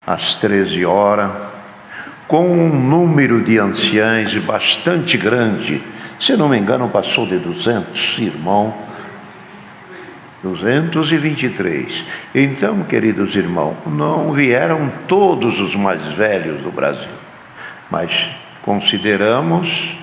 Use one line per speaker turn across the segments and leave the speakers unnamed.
às 13 horas, com um número de anciães bastante grande. Se não me engano, passou de 200 irmãos. 223. Então, queridos irmãos, não vieram todos os mais velhos do Brasil, mas consideramos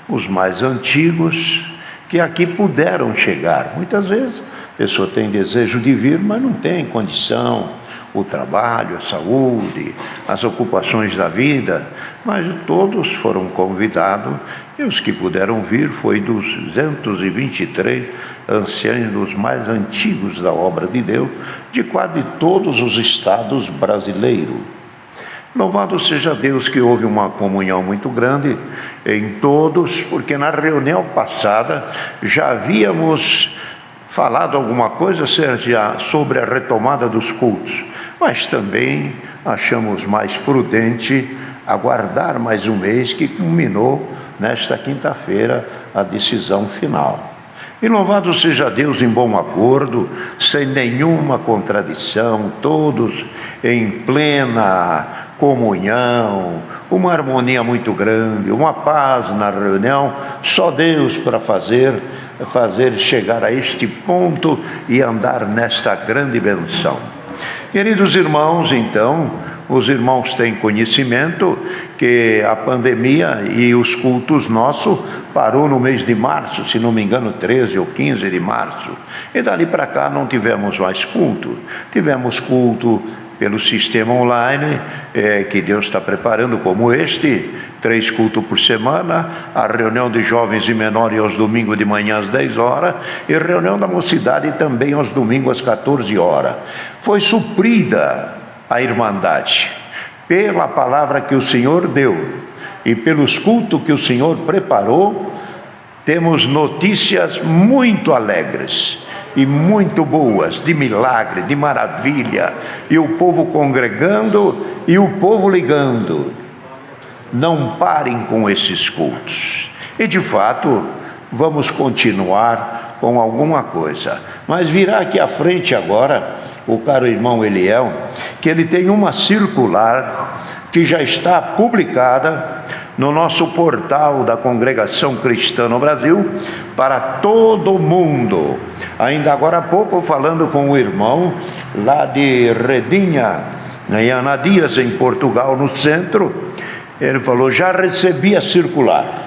os mais antigos que aqui puderam chegar. Muitas vezes a pessoa tem desejo de vir, mas não tem condição, o trabalho, a saúde, as ocupações da vida, mas todos foram convidados, e os que puderam vir foi 223 anciãos dos mais antigos da obra de Deus, de quase todos os estados brasileiros. Louvado seja Deus que houve uma comunhão muito grande em todos, porque na reunião passada já havíamos falado alguma coisa sobre a retomada dos cultos, mas também achamos mais prudente aguardar mais um mês, que culminou nesta quinta-feira a decisão final. E louvado seja Deus em bom acordo, sem nenhuma contradição, todos em plena comunhão, uma harmonia muito grande, uma paz na reunião, só Deus para fazer chegar a este ponto e andar nesta grande benção. Queridos irmãos, então, os irmãos têm conhecimento que a pandemia e os cultos nossos parou no mês de março, se não me engano, 13 ou 15 de março. E dali para cá não tivemos mais culto. Tivemos culto pelo sistema online, que Deus está preparando, como este, 3 cultos por semana, a reunião de jovens e menores aos domingos de manhã às 10 horas, e reunião da mocidade também aos domingos às 14 horas. Foi suprida a irmandade pela palavra que o Senhor deu e pelos cultos que o Senhor preparou. Temos notícias muito alegres e muito boas, de milagre, de maravilha, e o povo congregando e o povo ligando. Não parem com esses cultos. E de fato, vamos continuar com alguma coisa. Mas virá aqui à frente agora o caro irmão Eliel, que ele tem uma circular que já está publicada no nosso portal da Congregação Cristã no Brasil, para todo mundo. Ainda agora há pouco, falando com o irmão lá de Redinha, em Anadias, em Portugal, no centro, ele falou: já recebi a circular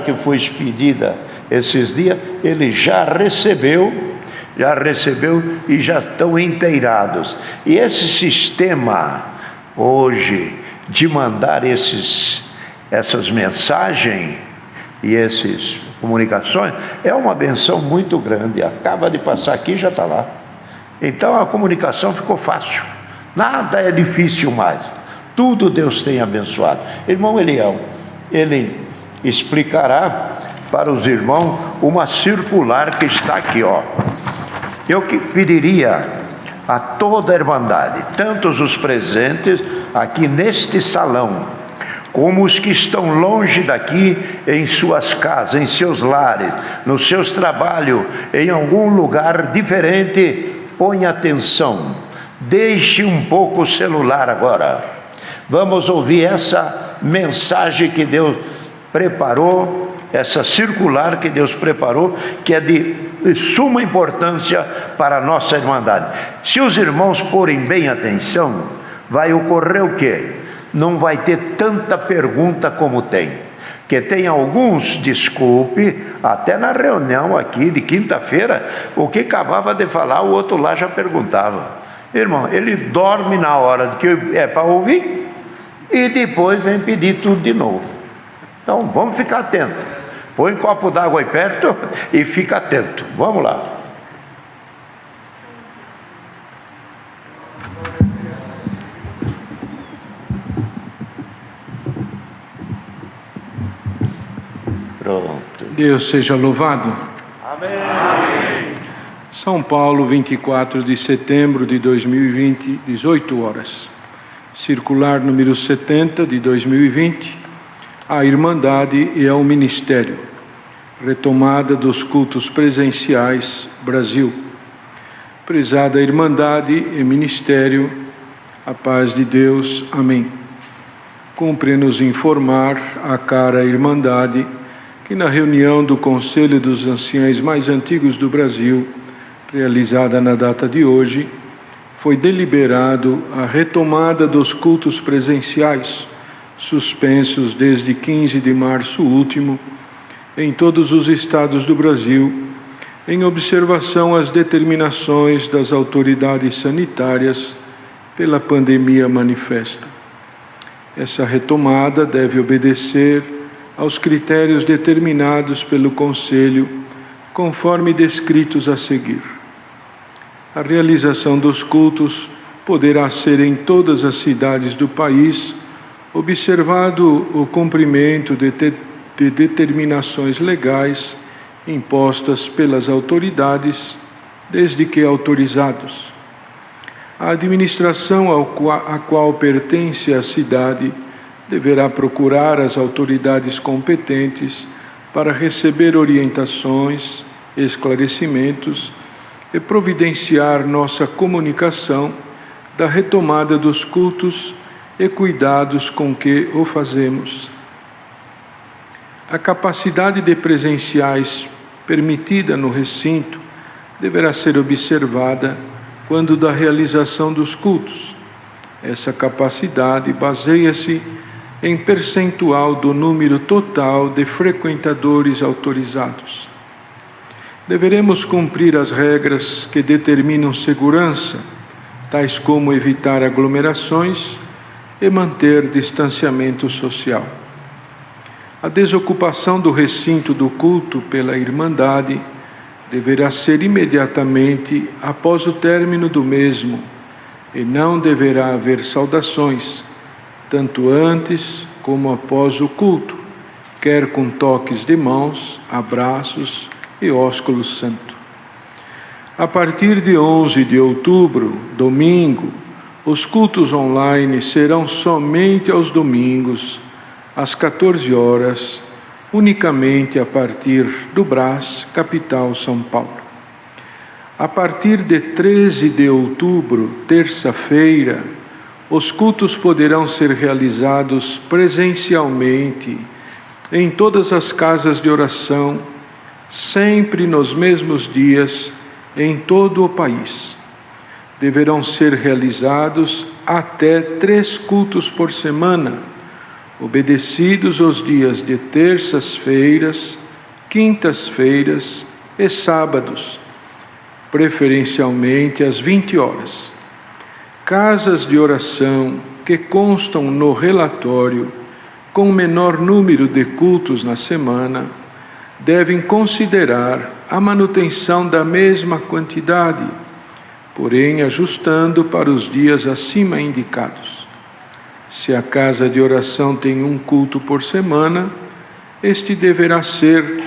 que foi expedida esses dias, ele já recebeu e já estão inteirados. E esse sistema hoje de mandar essas mensagens e essas comunicações é uma benção muito grande. Acaba de passar aqui, já está lá. Então a comunicação ficou fácil, nada é difícil mais, tudo Deus tem abençoado. Irmão Eliel, ele explicará para os irmãos uma circular que está aqui, ó. Eu que pediria a toda a irmandade, tantos os presentes aqui neste salão, como os que estão longe daqui, em suas casas, em seus lares, nos seus trabalhos, em algum lugar diferente, ponha atenção, deixe um pouco o celular agora. Vamos ouvir essa mensagem que Deus preparou, essa circular que Deus preparou, que é de suma importância para a nossa irmandade. Se os irmãos porem bem atenção, vai ocorrer o quê? Não vai ter tanta pergunta como tem. Que tem alguns, desculpe, até na reunião aqui de quinta-feira, o que acabava de falar, o outro lá já perguntava. Irmão, ele dorme na hora que é para ouvir e depois vem pedir tudo de novo. Então, vamos ficar atentos. Põe um copo d'água aí perto e fica atento. Vamos lá. Pronto.
Deus seja louvado.
Amém.
São Paulo, 24 de setembro de 2020, 18 horas. Circular número 70 de 2020. A Irmandade e ao Ministério. Retomada dos cultos presenciais, Brasil. Prezada Irmandade e Ministério, A paz de Deus. Amém. Cumpre-nos informar a cara Irmandade que na reunião do Conselho dos Anciães mais antigos do Brasil, realizada na data de hoje, foi deliberado a retomada dos cultos presenciais, suspensos desde 15 de março último, em todos os estados do Brasil, em observação às determinações das autoridades sanitárias pela pandemia manifesta. Essa retomada deve obedecer aos critérios determinados pelo Conselho, conforme descritos a seguir. A realização dos cultos poderá ser em todas as cidades do país, observado o cumprimento de determinações legais impostas pelas autoridades, desde que autorizados. A administração à qual pertence a cidade deverá procurar as autoridades competentes para receber orientações, esclarecimentos e providenciar nossa comunicação da retomada dos cultos e cuidados com que o fazemos. A capacidade de presenciais permitida no recinto deverá ser observada quando da realização dos cultos. Essa capacidade baseia-se em percentual do número total de frequentadores autorizados. Deveremos cumprir as regras que determinam segurança, tais como evitar aglomerações e manter distanciamento social. A desocupação do recinto do culto pela Irmandade deverá ser imediatamente após o término do mesmo, e não deverá haver saudações, tanto antes como após o culto, quer com toques de mãos, abraços e ósculo santo. A partir de 11 de outubro, domingo, os cultos online serão somente aos domingos, às 14 horas, unicamente a partir do Brás, capital São Paulo. A partir de 13 de outubro, terça-feira, os cultos poderão ser realizados presencialmente em todas as casas de oração, sempre nos mesmos dias, em todo o país. Deverão ser realizados até 3 cultos por semana, obedecidos os dias de terças-feiras, quintas-feiras e sábados, preferencialmente às 20 horas. Casas de oração que constam no relatório com menor número de cultos na semana devem considerar a manutenção da mesma quantidade, porém ajustando para os dias acima indicados. Se a casa de oração tem um culto por semana, este deverá ser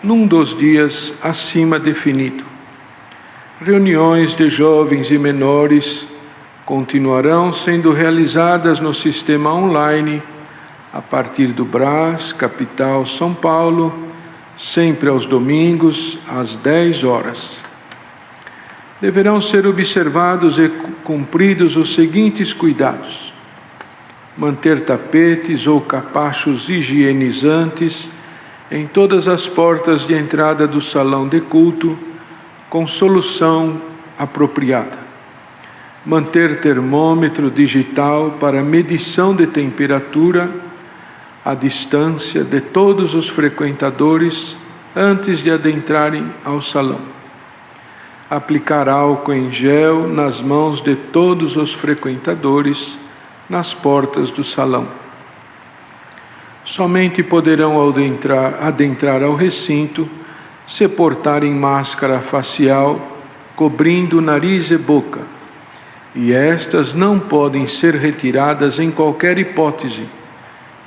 num dos dias acima definido. Reuniões de jovens e menores continuarão sendo realizadas no sistema online a partir do Brás, capital São Paulo, sempre aos domingos, às 10 horas. Deverão ser observados e cumpridos os seguintes cuidados: manter tapetes ou capachos higienizantes em todas as portas de entrada do salão de culto, com solução apropriada. Manter termômetro digital para medição de temperatura à distância de todos os frequentadores antes de adentrarem ao salão. Aplicar álcool em gel nas mãos de todos os frequentadores nas portas do salão. Somente poderão adentrar ao recinto se portarem máscara facial cobrindo nariz e boca, e estas não podem ser retiradas em qualquer hipótese,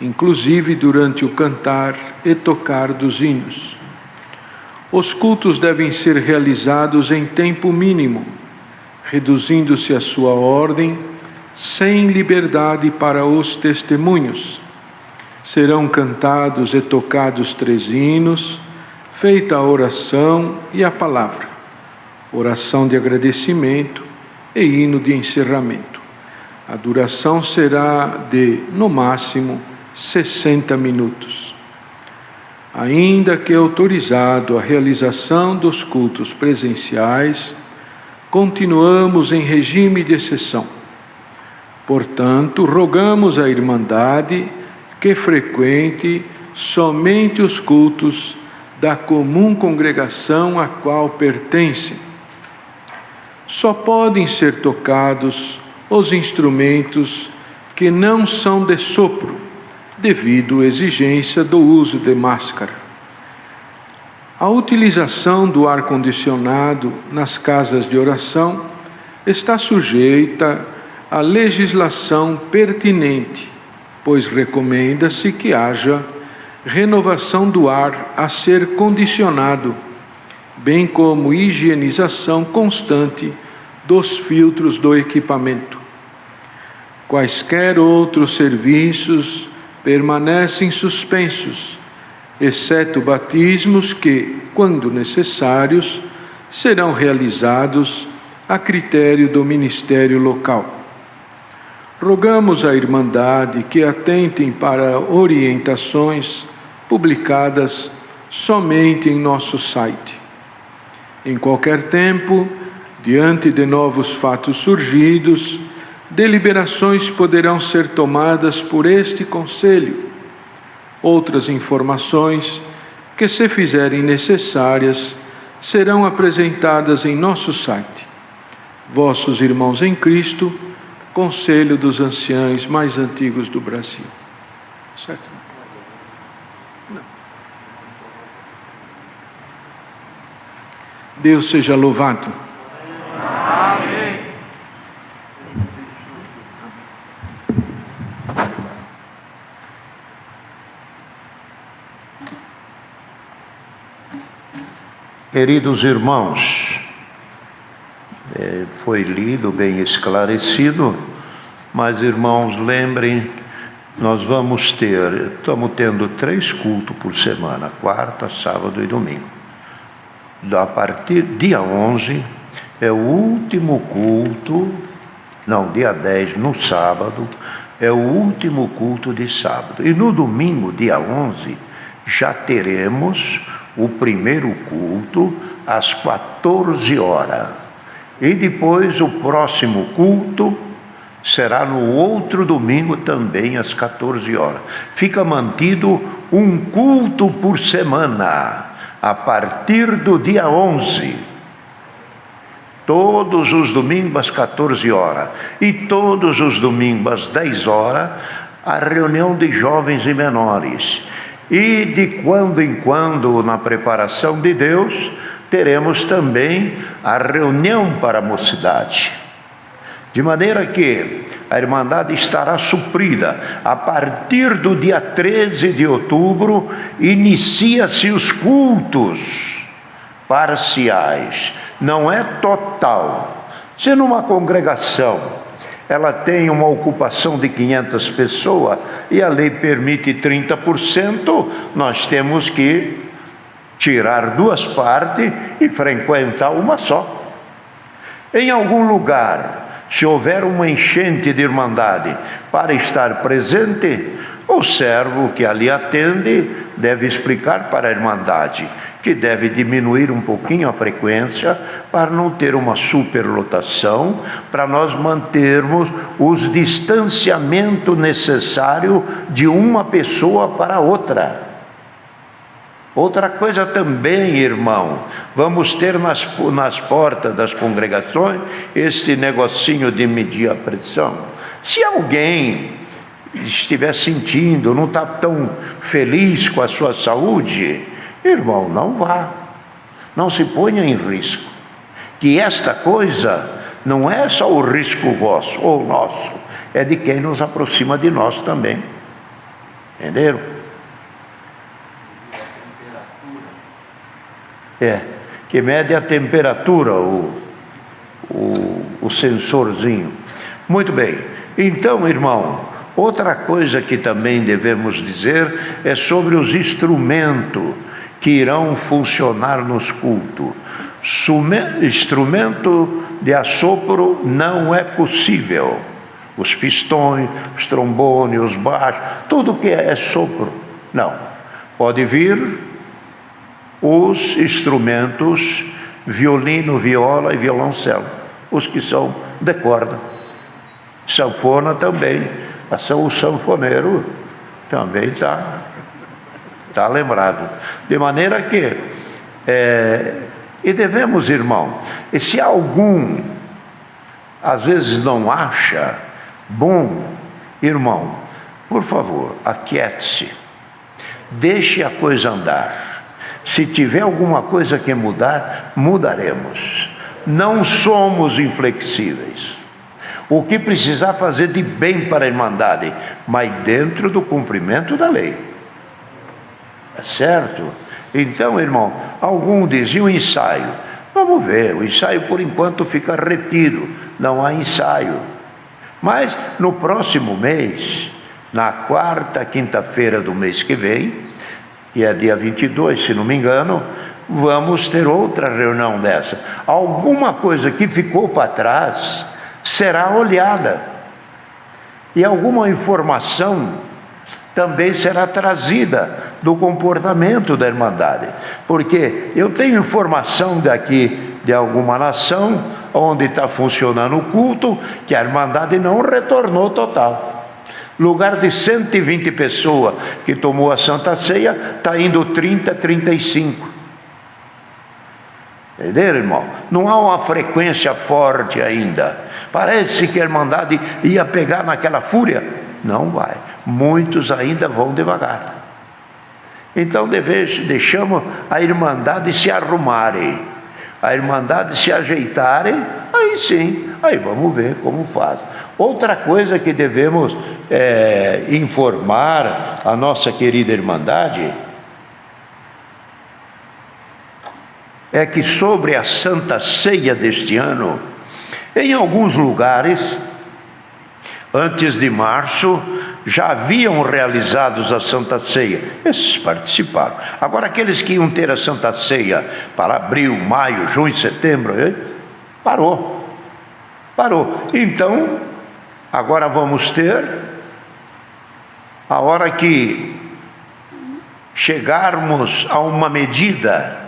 inclusive durante o cantar e tocar dos hinos. Os cultos devem ser realizados em tempo mínimo, reduzindo-se a sua ordem, sem liberdade para os testemunhos. Serão cantados e tocados 3 hinos, feita a oração e a palavra, oração de agradecimento e hino de encerramento. A duração será de, no máximo, 60 minutos. Ainda que autorizado a realização dos cultos presenciais, continuamos em regime de exceção. Portanto, rogamos à Irmandade que frequente somente os cultos da comum congregação a qual pertencem. Só podem ser tocados os instrumentos que não são de sopro, devido à exigência do uso de máscara. A utilização do ar-condicionado nas casas de oração está sujeita à legislação pertinente, pois recomenda-se que haja renovação do ar a ser condicionado, bem como higienização constante dos filtros do equipamento. Quaisquer outros serviços permanecem suspensos, exceto batismos que, quando necessários, serão realizados a critério do ministério local. Rogamos à Irmandade que atentem para orientações publicadas somente em nosso site. Em qualquer tempo, diante de novos fatos surgidos, deliberações poderão ser tomadas por este Conselho. Outras informações, que se fizerem necessárias, serão apresentadas em nosso site. Vossos irmãos em Cristo, Conselho dos Anciães mais antigos do Brasil. Certo? Não. Deus seja louvado. Amém.
Queridos irmãos, foi lido, bem esclarecido, mas irmãos, lembrem, nós estamos tendo 3 cultos por semana, quarta, sábado e domingo. A partir dia 11 é o último culto, dia 10, no sábado, é o último culto de sábado. E no domingo, dia 11, já teremos o primeiro culto às 14 horas. E depois o próximo culto será no outro domingo também às 14 horas. Fica mantido um culto por semana, a partir do dia 11. Todos os domingos às 14 horas. E todos os domingos às 10 horas, a reunião de jovens e menores. E de quando em quando, na preparação de Deus, teremos também a reunião para a mocidade. De maneira que a Irmandade estará suprida. A partir do dia 13 de outubro, inicia-se os cultos parciais. Não é total. Se numa congregação ela tem uma ocupação de 500 pessoas e a lei permite 30%, nós temos que tirar 2 partes e frequentar uma só. Em algum lugar, se houver uma enchente de irmandade para estar presente, o servo que ali atende deve explicar para a irmandade que deve diminuir um pouquinho a frequência para não ter uma superlotação, para nós mantermos os distanciamentos necessários de uma pessoa para outra. Outra coisa também, irmão, vamos ter nas portas das congregações esse negocinho de medir a pressão. Se alguém estiver sentindo, não está tão feliz com a sua saúde, irmão, não vá, não se ponha em risco, que esta coisa não é só o risco vosso ou nosso, é de quem nos aproxima de nós também, entenderam? Que mede a temperatura, o sensorzinho. Muito bem, então, irmão, outra coisa que também devemos dizer é sobre os instrumentos que irão funcionar nos cultos. Instrumento de assopro não é possível. os pistões, os trombones, os baixos, tudo que é sopro. Não. Pode vir os instrumentos violino, viola e violoncelo, os que são de corda. Sanfona também. O sanfoneiro também está lembrado. De maneira que, e devemos, irmão, e se algum, às vezes não acha bom, irmão, por favor, aquiete-se, deixe a coisa andar. Se tiver alguma coisa que mudar, mudaremos. Não somos inflexíveis. O que precisar fazer de bem para a Irmandade, mas dentro do cumprimento da lei. É certo? Então, irmão, algum dizia o ensaio. Vamos ver, o ensaio por enquanto fica retido, não há ensaio. Mas no próximo mês, na quarta quinta-feira do mês que vem, que é dia 22, se não me engano, vamos ter outra reunião dessa. Alguma coisa que ficou para trás será olhada. E alguma informação também será trazida do comportamento da Irmandade. Porque eu tenho informação daqui de alguma nação, onde está funcionando o culto, que a Irmandade não retornou total. Lugar de 120 pessoas que tomou a Santa Ceia, está indo 30, 35. Entenderam, irmão? Não há uma frequência forte ainda. Parece que a Irmandade ia pegar naquela fúria. Não vai. Muitos ainda vão devagar. Então deixamos a Irmandade se arrumarem, a Irmandade se ajeitarem, aí sim, aí vamos ver como faz. Outra coisa que devemos informar a nossa querida Irmandade é que sobre a Santa Ceia deste ano, em alguns lugares, antes de março, já haviam realizados a Santa Ceia. Esses participaram. Agora, aqueles que iam ter a Santa Ceia para abril, maio, junho, setembro, parou. Então, agora vamos ter, a hora que chegarmos a uma medida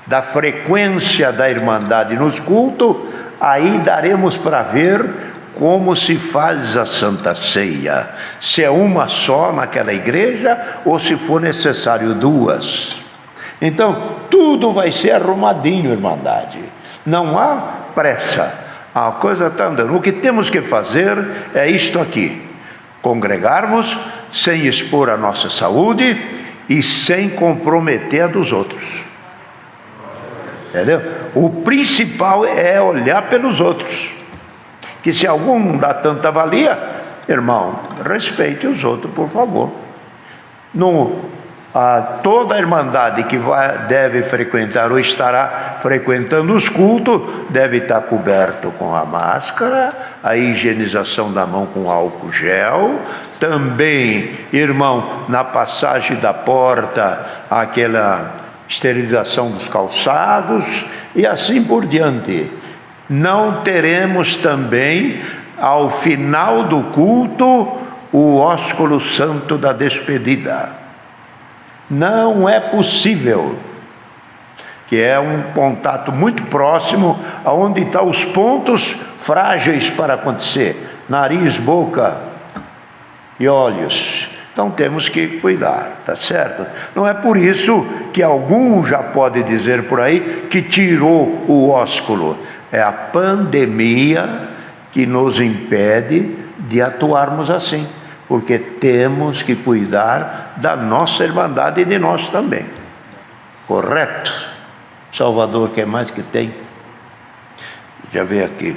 da frequência da Irmandade nos cultos, aí daremos para ver como se faz a Santa Ceia, se é uma só naquela igreja ou se for necessário duas. Então, tudo vai ser arrumadinho, Irmandade. Não há pressa, a coisa está andando. O que temos que fazer é isto aqui: congregarmos sem expor a nossa saúde e sem comprometer a dos outros. Entendeu? O principal é olhar pelos outros. Que se algum dá tanta valia, irmão, respeite os outros, por favor. Toda a Irmandade que deve frequentar ou estará frequentando os cultos, deve estar coberto com a máscara, a higienização da mão com álcool gel, também, irmão, na passagem da porta, aquela esterilização dos calçados, e assim por diante. Não teremos também, ao final do culto, o ósculo santo da despedida. Não é possível, que é um contato muito próximo, aonde estão os pontos frágeis para acontecer: nariz, boca e olhos. Então temos que cuidar, tá certo? Não é por isso que algum já pode dizer por aí que tirou o ósculo. É a pandemia que nos impede de atuarmos assim, porque temos que cuidar da nossa Irmandade e de nós também. Correto? Salvador, o que mais que tem? Já veio aqui.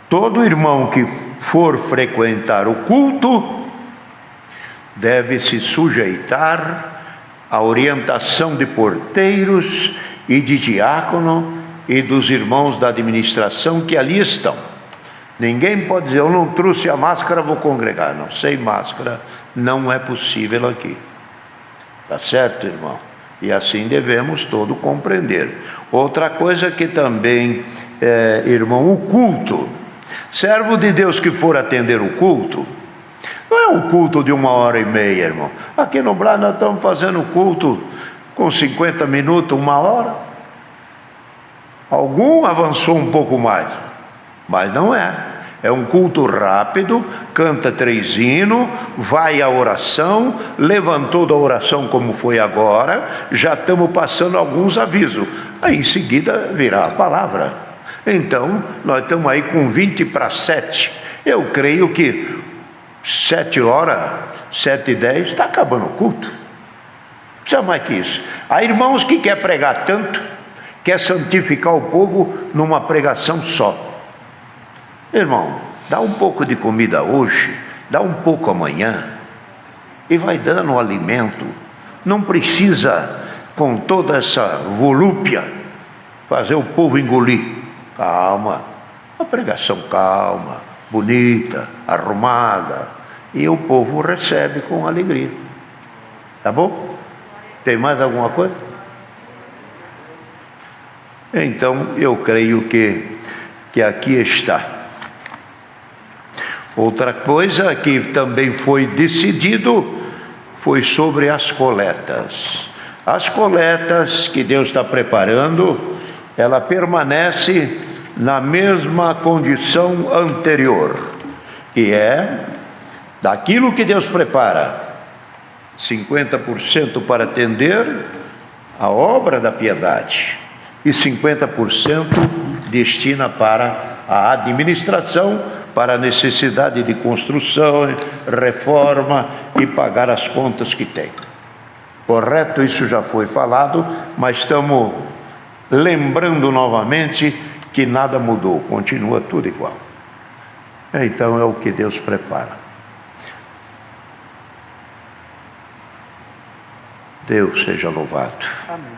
Todo irmão que for frequentar o culto deve se sujeitar à orientação de porteiros e de diácono e dos irmãos da administração que ali estão. Ninguém pode dizer: eu não trouxe a máscara, vou congregar. Não, sem máscara não é possível aqui. Tá certo, irmão? E assim devemos todos compreender. Outra coisa que também, irmão, o culto. Servo de Deus que for atender o culto, não é um culto de 1h30, irmão. Aqui no Brás nós estamos fazendo culto com 50 minutos, 1 hora. Algum avançou um pouco mais, mas não é. É um culto rápido, canta 3 hinos, vai à oração, levantou da oração como foi agora, já estamos passando alguns avisos. Aí em seguida virá a palavra. Então, nós estamos aí com 20 para 7. Eu creio que 7h, 7h10, está acabando o culto. Não precisa mais que isso. Há irmãos que querem pregar tanto, quer santificar o povo numa pregação só. Irmão, dá um pouco de comida hoje, dá um pouco amanhã, e vai dando o alimento. Não precisa, com toda essa volúpia, fazer o povo engolir. Calma, uma pregação calma, bonita, arrumada, e o povo recebe com alegria. Tá bom? Tem mais alguma coisa? Então, eu creio que aqui está. Outra coisa que também foi decidido foi sobre as coletas. As coletas que Deus está preparando, ela permanece na mesma condição anterior, que é daquilo que Deus prepara, 50% para atender a obra da piedade e 50% destina para a administração, para a necessidade de construção, reforma e pagar as contas que tem. Correto? Isso já foi falado, mas estamos lembrando novamente que nada mudou, continua tudo igual. Então é o que Deus prepara. Deus seja louvado. Amém.